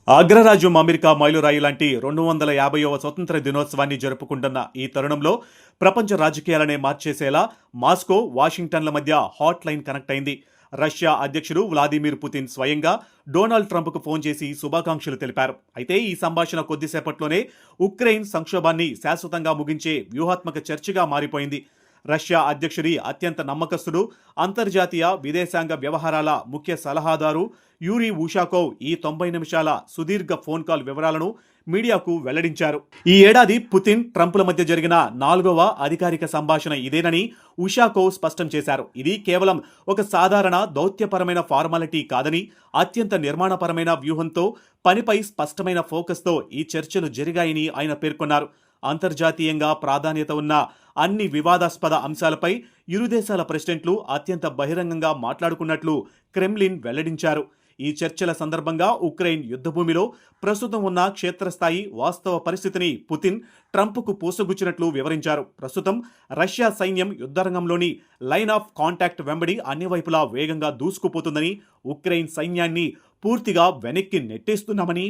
అగ్రరాజ్యం అమెరికా మైలురాయి లాంటి 250వ స్వతంత్ర దినోత్సవాన్ని జరుపుకుంటున్న ఈ తరుణంలో ప్రపంచ రాజకీయాలనే మార్చేసేలా మాస్కో, వాషింగ్టన్ల మధ్య హాట్ లైన్ కనెక్ట్ అయింది. రష్యా అధ్యక్షుడు వ్లాదిమిర్ పుతిన్ స్వయంగా డొనాల్డ్ ట్రంప్కు ఫోన్ చేసి శుభాకాంక్షలు తెలిపారు. అయితే ఈ సంభాషణ కొద్దిసేపట్లోనే ఉక్రెయిన్ సంక్షోభాన్ని శాశ్వతంగా ముగించే వ్యూహాత్మక చర్చగా మారిపోయింది. రష్యా అధ్యక్షుడి అత్యంత నమ్మకస్తుడు, అంతర్జాతీయ విదేశాంగ వ్యవహారాల ముఖ్య సలహాదారు యూరీ ఉషాకోవ్ ఈ 90 నిమిషాల సుదీర్ఘ ఫోన్ కాల్ వివరాలను మీడియాకు వెల్లడించారు. ఈ ఏడాది పుతిన్, ట్రంప్ల మధ్య జరిగిన 4వ అధికారిక సంభాషణ ఇదేనని ఉషాకోవ్ స్పష్టం చేశారు. ఇది కేవలం ఒక సాధారణ దౌత్యపరమైన ఫార్మాలిటీ కాదని, అత్యంత నిర్మాణపరమైన వ్యూహంతో, పనిపై స్పష్టమైన ఫోకస్తో ఈ చర్చలు జరిగాయని ఆయన పేర్కొన్నారు. అంతర్జాతీయంగా ప్రాధాన్యత ఉన్న అన్ని వివాదాస్పద అంశాలపై ఇరు దేశాల ప్రెసిడెంట్లు అత్యంత బహిరంగంగా మాట్లాడుకున్నట్లు క్రెమ్లిన్ వెల్లడించారు. ఈ చర్చల సందర్భంగా ఉక్రెయిన్ యుద్ధభూమిలో ప్రస్తుతం ఉన్న క్షేత్రస్థాయి వాస్తవ పరిస్థితిని పుతిన్ ట్రంప్కు పూసగుచ్చినట్లు వివరించారు. ప్రస్తుతం రష్యా సైన్యం యుద్ధరంగంలోని లైన్ ఆఫ్ కాంటాక్ట్ వెంబడి అన్ని వైపులా వేగంగా దూసుకుపోతుందని, ఉక్రెయిన్ సైన్యాన్ని పూర్తిగా వెనక్కి నెట్టేస్తున్నామని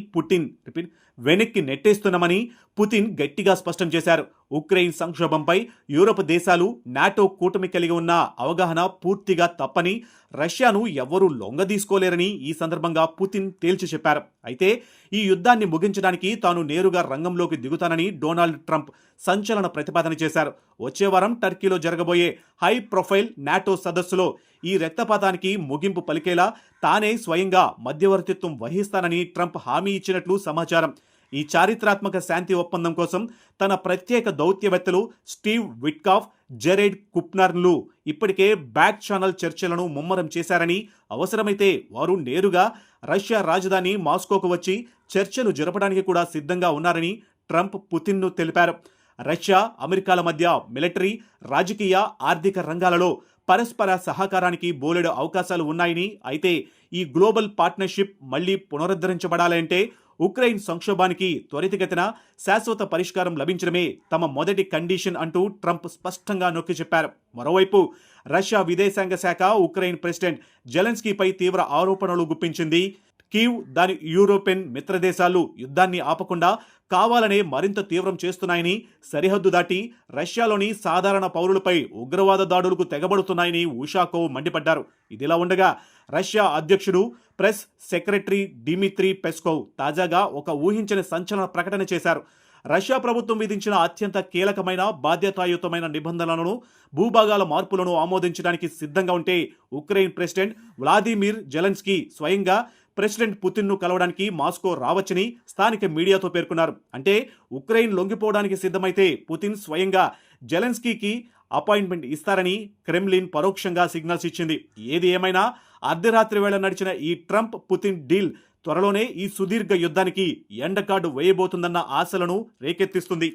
పుతిన్ గట్టిగా స్పష్టం చేశారు. ఉక్రెయిన్ సంక్షోభంపై యూరప్ దేశాలు, నాటో కూటమి కలిగి ఉన్న అవగాహన పూర్తిగా తప్పని, రష్యాను ఎవ్వరూ లొంగదీసుకోలేరని ఈ సందర్భంగా పుతిన్ తేల్చి చెప్పారు. అయితే ఈ యుద్ధాన్ని ముగించడానికి తాను నేరుగా రంగంలోకి దిగుతానని డొనాల్డ్ ట్రంప్ సంచలన ప్రతిపాదన చేశారు. వచ్చే వారం టర్కీలో జరగబోయే హై ప్రొఫైల్ నాటో సదస్సులో ఈ రక్తపాతానికి ముగింపు పలికేలా తానే స్వయంగా మధ్యవర్తిత్వం వహిస్తానని ట్రంప్ హామీ ఇచ్చినట్లు సమాచారం. ఈ చారిత్రాత్మక శాంతి ఒప్పందం కోసం తన ప్రత్యేక దౌత్యవేత్తలు స్టీవ్ విట్కాఫ్, జెరెడ్ కుప్నర్లు ఇప్పటికే బ్యాక్ ఛానల్ చర్చలను ముమ్మరం చేశారని, అవసరమైతే వారు నేరుగా రష్యా రాజధాని మాస్కోకు వచ్చి చర్చలు జరపడానికి కూడా సిద్ధంగా ఉన్నారని ట్రంప్ పుతిన్ను తెలిపారు. రష్యా, అమెరికాల మధ్య మిలిటరీ, రాజకీయ, ఆర్థిక రంగాలలో పరస్పర సహకారానికి బోలెడు అవకాశాలు ఉన్నాయని, అయితే ఈ గ్లోబల్ పార్ట్నర్షిప్ మళ్లీ పునరుద్ధరించబడాలంటే ఉక్రెయిన్ సంక్షోభానికి త్వరితగతిన శాశ్వత పరిష్కారం లభించడమే తమ మొదటి కండిషన్ అంటూ ట్రంప్ స్పష్టంగా నొక్కి చెప్పారు. మరోవైపు రష్యా విదేశాంగ శాఖ ఉక్రెయిన్ ప్రెసిడెంట్ జెలెన్స్కీపై తీవ్ర ఆరోపణలు గుప్పించింది. కీవ్, దాని యూరోపియన్ మిత్రదేశాలు యుద్ధాన్ని ఆపకుండా కావాలనే మరింత తీవ్రం చేస్తున్నాయని, సరిహద్దు దాటి రష్యాలోని సాధారణ పౌరులపై ఉగ్రవాద దాడులకు తెగబడుతున్నాయని ఉషాకోవ్ మండిపడ్డారు. ఇదిలా ఉండగా రష్యా అధ్యక్షుడు ప్రెస్ సెక్రటరీ డిమిత్రీ పెస్కోవ్ తాజాగా ఒక ఊహించని సంచలన ప్రకటన చేశారు. రష్యా ప్రభుత్వం విధించిన అత్యంత కీలకమైన, బాధ్యతాయుతమైన నిబంధనలను, భూభాగాల మార్పులను ఆమోదించడానికి సిద్ధంగా ఉంటే ఉక్రెయిన్ ప్రెసిడెంట్ వ్లాదిమిర్ జెలెన్స్కీ స్వయంగా ప్రెసిడెంట్ పుతిన్ను కలవడానికి మాస్కో రావచ్చని స్థానిక మీడియాతో పేర్కొన్నారు. అంటే ఉక్రెయిన్ లొంగిపోవడానికి సిద్ధమైతే పుతిన్ స్వయంగా జెలెన్స్కీకి అపాయింట్మెంట్ ఇస్తారని క్రెమ్లిన్ పరోక్షంగా సిగ్నల్స్ ఇచ్చింది. ఏది ఏమైనా అర్ధరాత్రి వేళ నడిచిన ఈ ట్రంప్ పుతిన్ డీల్ త్వరలోనే ఈ సుదీర్ఘ యుద్ధానికి ఎండకార్డు వేయబోతుందన్న ఆశలను రేకెత్తిస్తుంది.